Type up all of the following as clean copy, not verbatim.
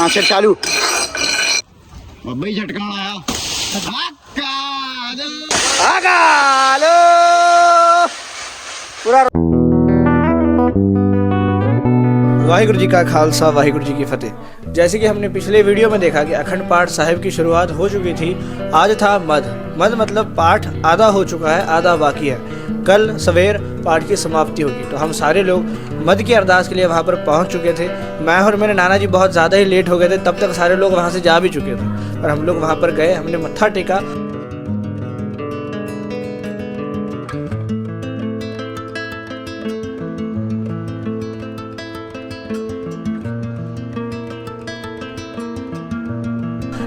हाँ सर चालू बाबा ही झटका आया पूरा। वाहिगुरु जी का खालसा वाहिगुरु जी की फतेह। जैसे कि हमने पिछले वीडियो में देखा कि अखंड पाठ साहिब की शुरुआत हो चुकी थी। आज था मध मतलब पाठ आधा हो चुका है, आधा बाकी है। कल सवेर पाठ की समाप्ति होगी। तो हम सारे लोग मध की अरदास के लिए वहाँ पर पहुँच चुके थे। मैं और मेरे नाना जी बहुत ज़्यादा ही लेट हो गए थे, तब तक सारे लोग वहाँ से जा भी चुके थे और हम लोग वहाँ पर गए, हमने मत्था टेका।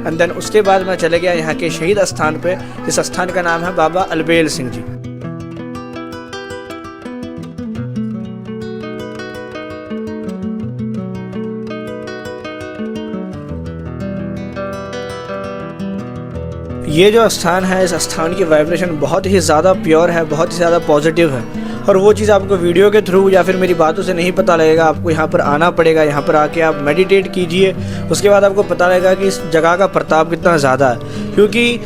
एंड देन उसके बाद मैं चले गया यहाँ के शहीद स्थान पे, जिस स्थान का नाम है बाबा अलबेल सिंह जी। ये जो स्थान है, इस स्थान की वाइब्रेशन बहुत ही ज़्यादा प्योर है, बहुत ही ज़्यादा पॉजिटिव है। और वो चीज़ आपको वीडियो के थ्रू या फिर मेरी बातों से नहीं पता लगेगा। आपको यहाँ पर आना पड़ेगा, यहाँ पर आके आप मेडिटेट कीजिए, उसके बाद आपको पता लगेगा कि इस जगह का प्रताप कितना ज़्यादा है। क्योंकि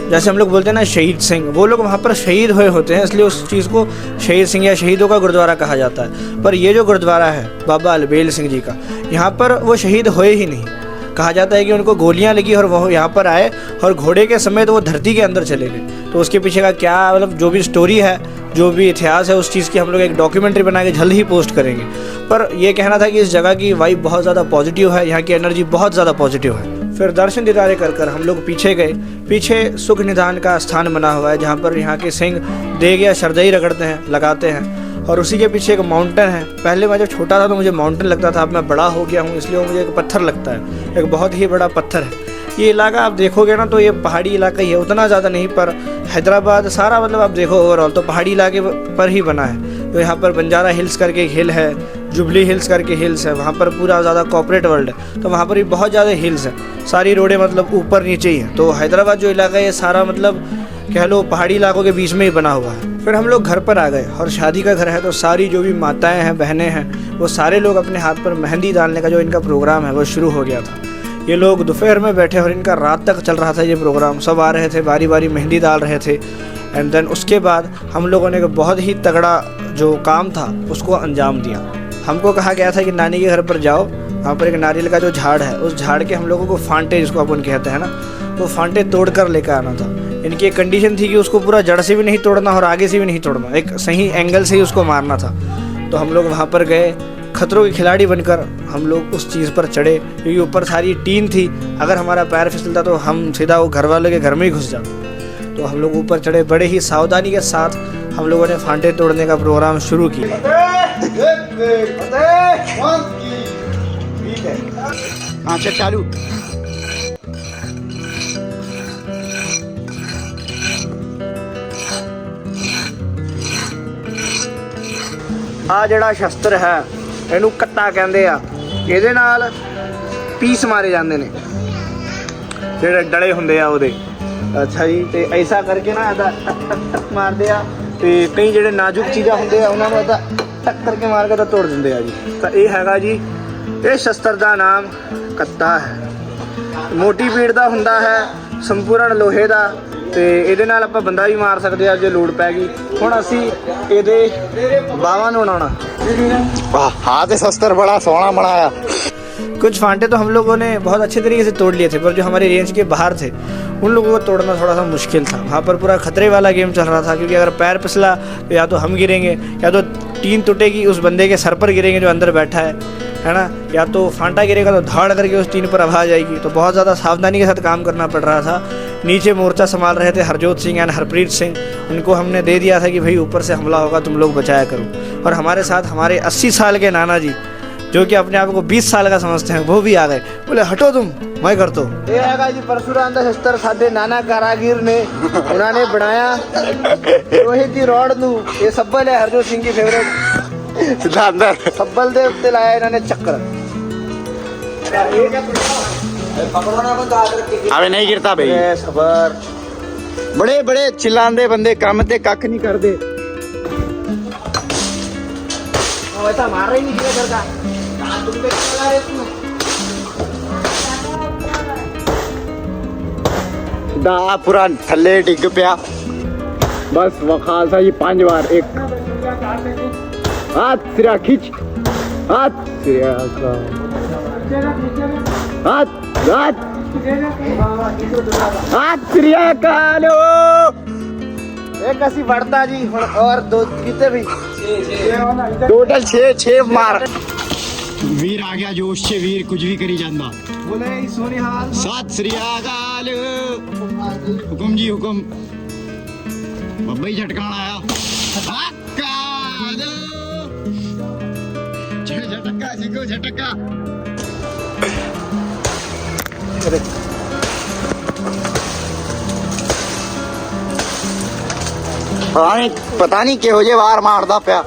जैसे हम लोग बोलते हैं ना शहीद सिंह, वो लोग वहाँ पर शहीद हुए होते हैं, इसलिए उस चीज़ को शहीद सिंह या शहीदों का गुरुद्वारा कहा जाता है। पर ये जो गुरुद्वारा है बाबा अलबेल सिंह जी का, यहाँ पर वो शहीद हुए ही नहीं। कहा जाता है कि उनको गोलियां लगी और वो यहाँ पर आए और घोड़े के समेत वो धरती के अंदर चले गए। तो उसके पीछे का क्या मतलब जो भी स्टोरी है, जो भी इतिहास है, उस चीज़ की हम लोग एक डॉक्यूमेंट्री बना के जल्द ही पोस्ट करेंगे। पर यह कहना था कि इस जगह की वाइब बहुत ज़्यादा पॉजिटिव है, यहाँ की एनर्जी बहुत ज़्यादा पॉजिटिव है। फिर दर्शन दीदारे कर हम लोग पीछे गए। पीछे सुख निधान का स्थान बना हुआ है, जहाँ पर यहाँ के सिंह देग या शरदई रगड़ते हैं, लगाते हैं। और उसी के पीछे एक माउंटेन है। पहले मैं जब छोटा था तो मुझे माउंटेन लगता था, अब मैं बड़ा हो गया हूँ इसलिए मुझे एक पत्थर लगता है, एक बहुत ही बड़ा पत्थर है। ये इलाका आप देखोगे ना तो ये पहाड़ी इलाका ही है, उतना ज़्यादा नहीं, पर हैदराबाद सारा मतलब आप देखो ओवरऑल तो पहाड़ी इलाके पर ही बना है। तो यहाँ पर बंजारा हिल्स करके एक हिल है, जुबली हिल्स करके हिल्स है, वहाँ पर पूरा ज़्यादा कॉर्पोरेट वर्ल्ड है, तो वहाँ पर भी बहुत ज़्यादा हिल्स है। सारी रोडें मतलब ऊपर नीचे ही है। तो हैदराबाद जो इलाका है ये सारा मतलब कह लो पहाड़ी इलाकों के बीच में ही बना हुआ है। फिर हम लोग घर पर आ गए और शादी का घर है तो सारी जो भी माताएं हैं, बहनें हैं, वो सारे लोग अपने हाथ पर मेहंदी डालने का जो इनका प्रोग्राम है वो शुरू हो गया था। ये लोग दोपहर में बैठे और इनका रात तक चल रहा था ये प्रोग्राम। सब आ रहे थे, बारी बारी मेहंदी डाल रहे थे। एंड देन उसके बाद हम लोगों ने एक बहुत ही तगड़ा जो काम था उसको अंजाम दिया। हमको कहा गया था कि नानी के घर पर जाओ, वहाँ पर एक नारियल का जो झाड़ है, उस झाड़ के हम लोगों को फांटे, जिसको अपन कहते हैं ना, वो फांटे तोड़ कर लेकर आना था। इनकी एक कंडीशन थी कि उसको पूरा जड़ से भी नहीं तोड़ना और आगे से भी नहीं तोड़ना, एक सही एंगल से ही उसको मारना था। तो हम लोग वहाँ पर गए, खतरों के खिलाड़ी बनकर हम लोग उस चीज़ पर चढ़े, क्योंकि ऊपर सारी टीन थी। अगर हमारा पैर फिसलता तो हम सीधा वो घर वालों के घर में ही घुस जाते। तो हम लोग ऊपर चढ़े, बड़े ही सावधानी के साथ हम लोगों ने फांटे तोड़ने का प्रोग्राम शुरू किया। हाँ सर चालू ਆ ਜਿਹੜਾ ਸ਼ਸਤਰ ਹੈ ਇਹਨੂੰ ਕੱਤਾ ਕਹਿੰਦੇ ਆ। ਇਹਦੇ ਨਾਲ ਪੀਸ ਮਾਰੇ ਜਾਂਦੇ ਨੇ ਜਿਹੜੇ ਡਲੇ ਹੁੰਦੇ ਆ ਉਹਦੇ। ਅੱਛਾ ਜੀ, ਤੇ ਐਸਾ ਕਰਕੇ ਨਾ ਇਹਦਾ ਟਕ ਮਾਰਦੇ ਆ, ਤੇ ਕਈ ਜਿਹੜੇ ਨਾਜ਼ੁਕ ਚੀਜ਼ਾਂ ਹੁੰਦੇ ਆ ਉਹਨਾਂ ਨੂੰ ਇਹਦਾ ਟਕ ਕਰਕੇ ਮਾਰ ਕੇ ਤਾਂ ਤੋੜ ਦਿੰਦੇ ਆ ਜੀ। ਤਾਂ ਇਹ ਹੈਗਾ ਜੀ, ਇਹ ਸ਼ਸਤਰ ਦਾ ਨਾਮ ਕੱਤਾ ਹੈ। ਮੋਟੀ ਪੀੜ ਦਾ ਹੁੰਦਾ ਹੈ, ਸੰਪੂਰਨ ਲੋਹੇ ਦਾ, ਤੇ ਇਹਦੇ ਨਾਲ ਆਪਾਂ ਬੰਦਾ ਵੀ ਮਾਰ ਸਕਦੇ ਆ ਜੇ ਲੋੜ ਪੈ ਗਈ। ਹੁਣ ਅਸੀਂ ਇਹਦੇ ਬਾਹਾਂ ਨੂੰ ਉਡਾਉਣਾ। हाँ तो शस्त्र बड़ा सोना बनाया। कुछ फांटे तो हम लोगों ने बहुत अच्छे तरीके से तोड़ लिए थे, पर जो हमारे रेंज के बाहर थे उन लोगों को तोड़ना थोड़ा सा मुश्किल था। वहाँ पर पूरा खतरे वाला गेम चल रहा था, क्योंकि अगर पैर फिसला तो या तो हम गिरेंगे, या तो टीन टूटेगी उस बंदे के सर पर गिरेंगे जो अंदर बैठा है ना, या तो फांटा गिरेगा तो धाड़ करके उस टीन पर आवाज़ आएगी। तो बहुत ज़्यादा सावधानी के साथ काम करना पड़ रहा था। नीचे मोर्चा संभाल रहे थे हरजोत सिंह एंड हरप्रीत सिंह। उनको हमने दे दिया था कि भाई ऊपर से हमला होगा, तुम लोग बचाया करो। और हमारे साथ हमारे 80 साल के नाना जी, जो कि अपने आप को 20 साल का समझते हैं, वो भी आ गए। बोले हटो तुम, मैं कर दो। ये हैगा जी परशुराम ਦਾ ਸ਼ਸਤਰ ਸਾਡੇ ਨਾਨਾ ਕਾਰਾਗੀਰ ਨੇ, ਉਹਨਾਂ ਨੇ ਬਣਾਇਆ ਲੋਹੇ ਦੀ ਰੋਡ ਨੂੰ। ਇਹ ਸੱਬਲ ਹੈ ਹਰਜੋਤ ਸਿੰਘ ਦੀ ਫੇਵਰੇਟ। सीधा अंदर ਸੱਬਲ ਦੇ ਉੱਤੇ ਲਾਇਆ ਇਹਨਾਂ ਨੇ ਚੱਕਰ। अबे नहीं गिरता भाई। सबर, बड़े बड़े चिल्लांदे बंदे काम ते कख नहीं करते। वैसा मार रही नहीं घर का। तुम पे चला रहे तुम। दा पूरा थल्ले डिग पिया बस वखाल सा जी 5 बार एक हाथ सिरा खिंच हाथ सिरा का हाथ हाथ हाथ सिरा का लो एक असी बढ़ता जी और दो कितने भी टोटल 6 मार वीर आ गया जोश से वीर कुछ भी करी जांदा बोले सोनी हाल सत श्री अकाल हुकुम जी हुकुम बब्बा ही झटकाना आया अकाल झटका सिको झटका पता नहीं किहो जे वार मारदा पिया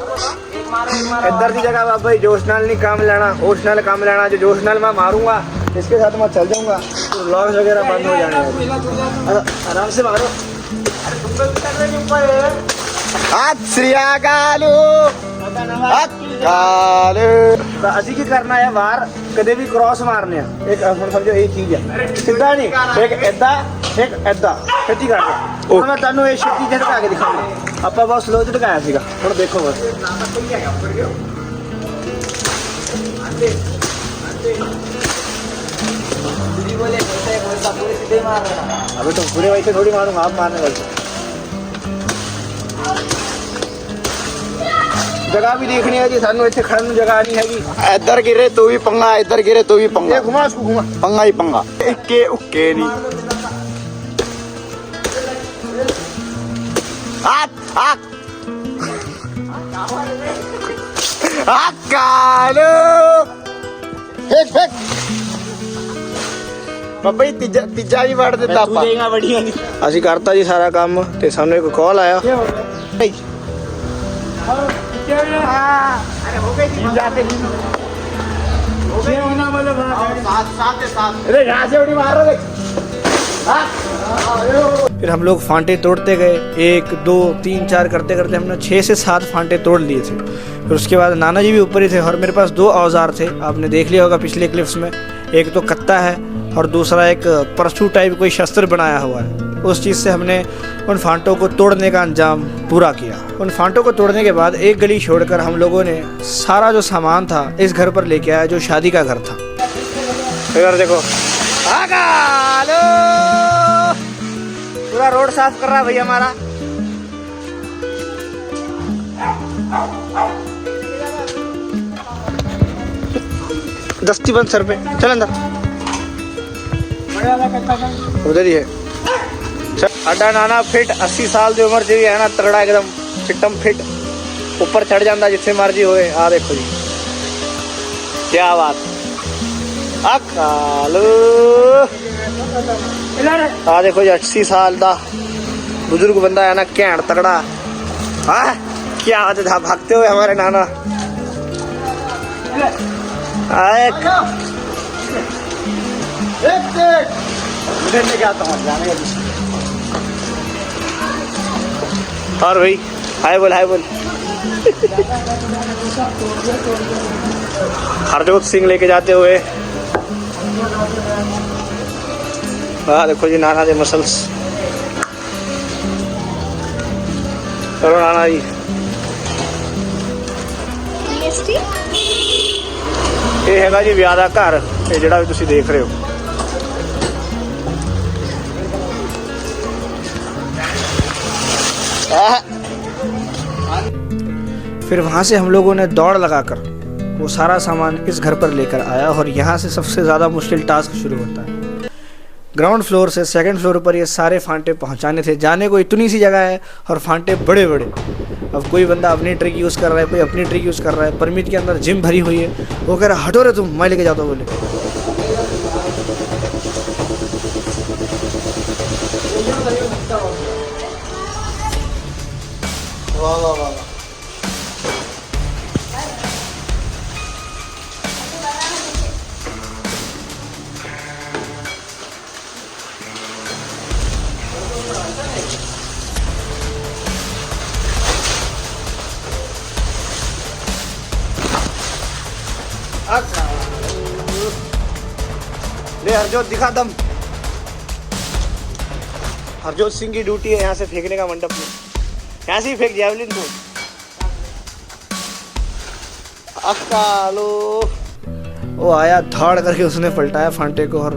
इधर की जगह बाबा जोश नाल नहीं काम लेना होश नाल काम लेना जो जोश नाल मैं मारूंगा इसके साथ मैं चल जाऊंगा तो लॉक्स वगैरह बंद हो जाने आराम से मारो श्री अकाल अकाल असी की करना है वार कदे भी क्रॉस मारने एक हम समझो यही चीज है सीधा नहीं एक ऐदा ਛੇਤੀ ਕਰ ਹੁਣ ਮੈਂ ਤੁਹਾਨੂੰ ਇਹ ਛੇਤੀ ਝਟਕਾ ਕੇ ਦਿਖਾਉਂਗਾ ਆਪਾਂ ਬਹੁਤ ਸਲੋ ਝਟਕਾਇਆ ਸੀਗਾ ਹੁਣ ਦੇਖੋ ਬਸ अबे तो पूरे वैसे थोड़ी मारूंगा आप मारने वाले जगह भी देखनी है जी सानू इतने खड़न ਨੂੰ जगह नहीं हैगी इधर गिरे तो भी पंगा इधर गिरे तो भी पंगा घुमा उसको घुमा पंगा ही पंगा इक्के उक्के नहीं ਬਾਬਾ ਜੀ ਤੀਜਾ ਵੀ ਵੜ ਦਿੱਤਾ ਆਪਾਂ ਅਸੀਂ ਕਰਤਾ ਜੀ ਸਾਰਾ ਕੰਮ ਤੇ ਸਾਨੂੰ ਇੱਕ ਕਾਲ ਆਇਆ फिर हम लोग फांटे तोड़ते गए 1 2 3 4 करते करते हमने 6 से 7 फांटे तोड़ लिए थे। फिर उसके बाद नाना जी भी ऊपर ही थे और मेरे पास 2 औजार थे, आपने देख लिया होगा पिछले क्लिप्स में। एक तो कत्ता है और दूसरा एक परसू टाइप कोई शस्त्र बनाया हुआ है। उस चीज़ से हमने उन फांटों को तोड़ने का अंजाम पूरा किया। उन फांटों को तोड़ने के बाद एक गली छोड़कर हम लोगों ने सारा जो सामान था इस घर पर लेके आया जो शादी का घर था। इधर देखो पूरा रोड साफ कर रहा है भैया हमारा। दस्ती बंद सर पे, चल अंदर। उधर ही है साडा नाना फिट 80 साल की उम्र जी है ना, तगड़ा एकदम फिटम फिट, ऊपर चढ़ जाता जिथे मर्जी होए। आ देखो जी क्या बात। अकाल आ देखो जी 80 साल का बुजुर्ग बंदा है ना, घैंट तगड़ा। हाँ क्या बात है, भागते हुए हमारे नाना। और भाई हाय बोल हाय बोल। हरजोत सिंह लेके जाते हुए। हाँ देखो जी नाना दे मसल्स। चलो नाना जी। ये हैगा जी विआह दा घर, ये जिहड़ा भी तुसीं देख रहे हो। फिर वहाँ से हम लोगों ने दौड़ लगाकर वो सारा सामान इस घर पर लेकर आया और यहाँ से सबसे ज़्यादा मुश्किल टास्क शुरू होता है। ग्राउंड फ्लोर से सेकंड फ्लोर पर ये सारे फांटे पहुँचाने थे। जाने को इतनी सी जगह है और फांटे बड़े बड़े। अब कोई बंदा अपनी ट्रिक यूज़ कर रहा है, कोई अपनी ट्रिक यूज़ कर रहा है। परमित के अंदर जिम भरी हुई है, वो कह रहा हटो रे तुम, मैं लेके जाता हूँ बोले। वाह वाह वाह। ले हरजोत दिखा दम। हरजोत सिंह की ड्यूटी है यहाँ से फेंकने का मंडप में। यहाँ से ही फेंक जैवलिन को। अकालो वो आया धाड़ करके, उसने पलटाया फांटे को और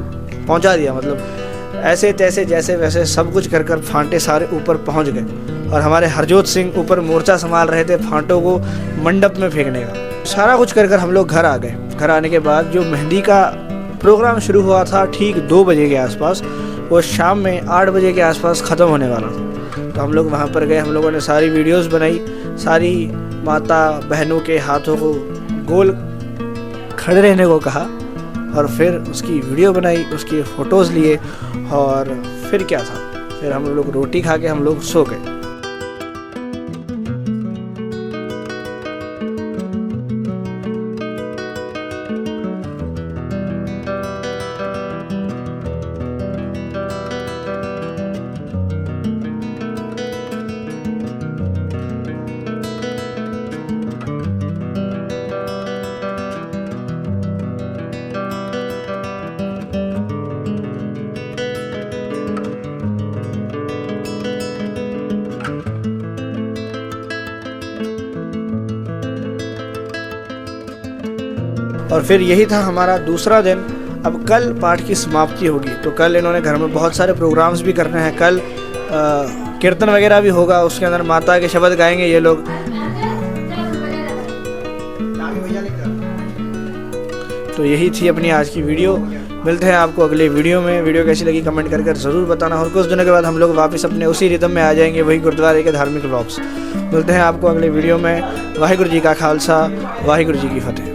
पहुँचा दिया। मतलब ऐसे तैसे जैसे वैसे सब कुछ कर कर फांटे सारे ऊपर पहुँच गए और हमारे हरजोत सिंह ऊपर मोर्चा संभाल रहे थे फांटों को मंडप में फेंकने का। सारा कुछ कर कर हम लोग घर आ गए। घर आने के बाद जो मेहंदी का प्रोग्राम शुरू हुआ था ठीक 2 बजे के आसपास, वो शाम में 8 बजे के आसपास ख़त्म होने वाला था। तो हम लोग वहाँ पर गए। हम लोगों ने सारी वीडियोस बनाई, सारी माता बहनों के हाथों को गोल खड़े रहने को कहा और फिर उसकी वीडियो बनाई, उसकी फ़ोटोज़ लिए और फिर क्या था, फिर हम लोग रोटी खा के हम लोग सो गए। और फिर यही था हमारा दूसरा दिन। अब कल पाठ की समाप्ति होगी, तो कल इन्होंने घर में बहुत सारे प्रोग्राम्स भी करने हैं। कल कीर्तन वगैरह भी होगा, उसके अंदर माता के शब्द गाएंगे ये लोग। तो यही थी अपनी आज की वीडियो। मिलते हैं आपको अगले वीडियो में। वीडियो कैसी लगी कमेंट कर ज़रूर बताना। और कुछ दिनों के बाद हम लोग वापस अपने उसी रिदम में आ जाएंगे, वही गुरुद्वारे के धार्मिक व्लॉग्स। मिलते हैं आपको अगले वीडियो में। वाहिगुरु जी का खालसा, वाहिगुरु जी की फतेह।